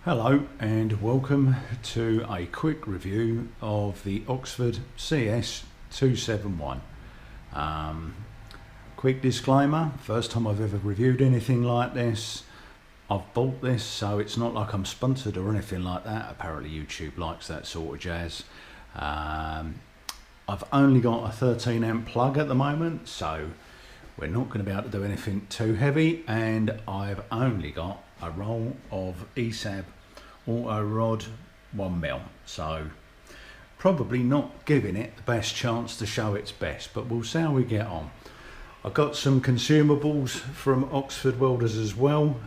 Hello and welcome to a quick review of the Oxford CS271. Quick disclaimer, first time I've ever reviewed anything like this. I've bought this, so it's not like I'm sponsored or anything like that. Apparently YouTube likes that sort of jazz. I've only got a 13 amp plug at the moment, so we're not going to be able to do anything too heavy, and I've only got a roll of ESAB auto rod 1mm, so probably not giving it the best chance to show its best, but we'll see how we get on. I've got some consumables from Oxford Welders as well.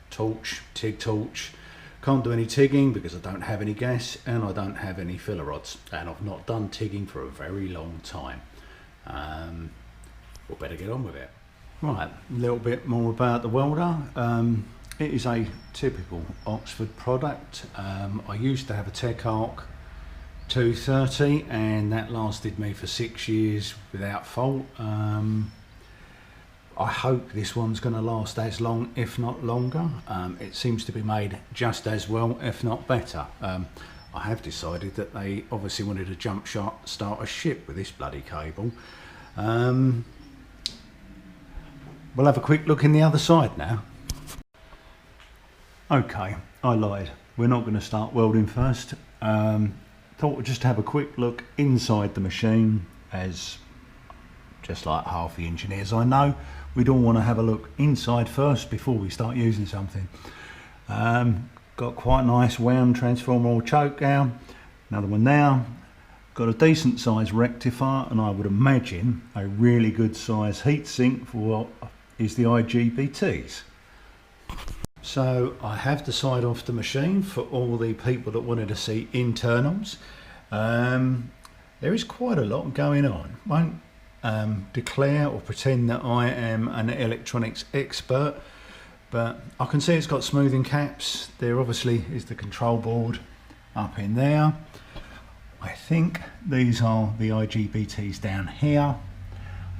Torch, TIG torch. Can't do any tigging because I don't have any gas and I don't have any filler rods, and I've not done tigging for a very long time. We'll better get on with it. Right, a little bit more about the welder. It is a typical Oxford product. I used to have a Tech Arc 230 and that lasted me for 6 years without fault. I hope this one's going to last as long, if not longer. It seems to be made just as well, if not better. I have decided that they obviously wanted to jump start a ship with this bloody cable. We'll have a quick look in the other side now. Okay, I lied. We're not going to start welding first. Thought we'd just have a quick look inside the machine, as just like half the engineers I know, we'd all want to have a look inside first before we start using something. Got quite a nice wound transformer or choke down. Another one now. Got a decent size rectifier, and I would imagine a really good size heatsink for what is the IGBTs. So I have the side off the machine for all the people that wanted to see internals. There is quite a lot going on. Won't declare or pretend that I am an electronics expert, but I can see it's got smoothing caps. There obviously is the control board up in there. I think these are the IGBTs down here.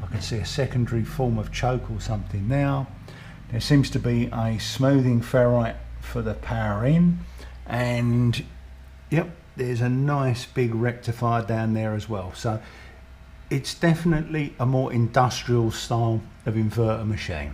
I can see a secondary form of choke or something now. There seems to be a smoothing ferrite for the power in, and yep, there's a nice big rectifier down there as well. So it's definitely a more industrial style of inverter machine.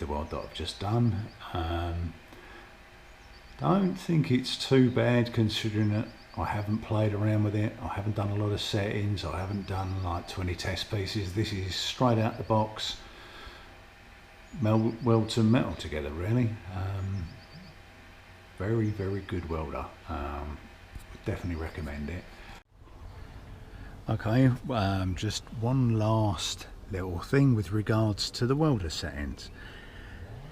The weld that I've just done. Don't think it's too bad considering that I haven't played around with it. I haven't done a lot of settings. I haven't done like 20 test pieces. This is straight out the box, weld some metal together really. Very good welder. Would definitely recommend it. Okay, just one last little thing with regards to the welder settings.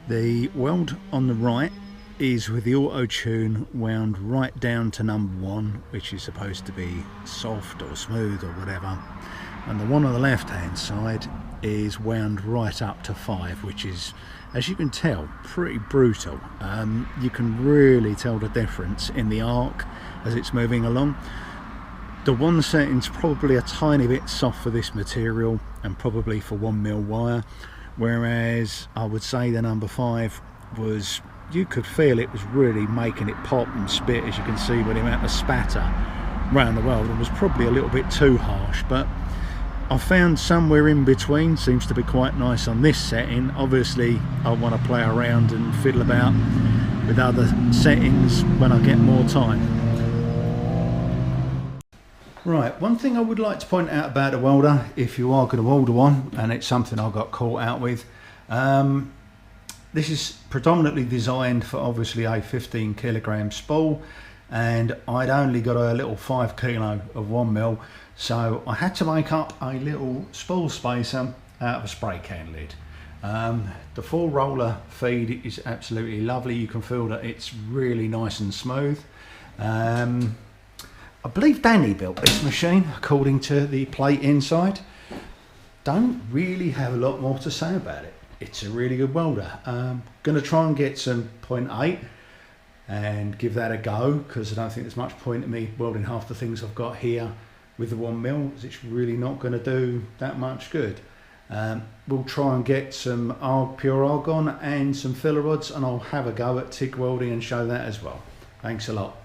The weld on the right is with the auto tune wound right down to number 1, which is supposed to be soft or smooth or whatever, and the one on the left hand side is wound right up to 5, which is, as you can tell, pretty brutal. You can really tell the difference in the arc as it's moving along. The one setting's probably a tiny bit soft for this material and probably for 1mm wire, whereas I would say the number 5 was, you could feel it was really making it pop and spit, as you can see with the amount of spatter around the world, and was probably a little bit too harsh. But I found somewhere in between seems to be quite nice on this setting. Obviously I want to play around and fiddle about with other settings when I get more time. Right, one thing I would like to point out about a welder, if you are going to order one, and it's something I got caught out with, this is predominantly designed for obviously a 15 kilogram spool, and I'd only got a little 5 kilo of 1mm, so I had to make up a little spool spacer out of a spray can lid. The full roller feed is absolutely lovely. You can feel that it's really nice and smooth. I believe Danny built this machine according to the plate inside. Don't really have a lot more to say about it. It's a really good welder. Going to try and get some 0.8 and give that a go, because I don't think there's much point in me welding half the things I've got here with the 1mm, because it's really not going to do that much good. We'll try and get some pure argon and some filler rods, and I'll have a go at TIG welding and show that as well. Thanks a lot.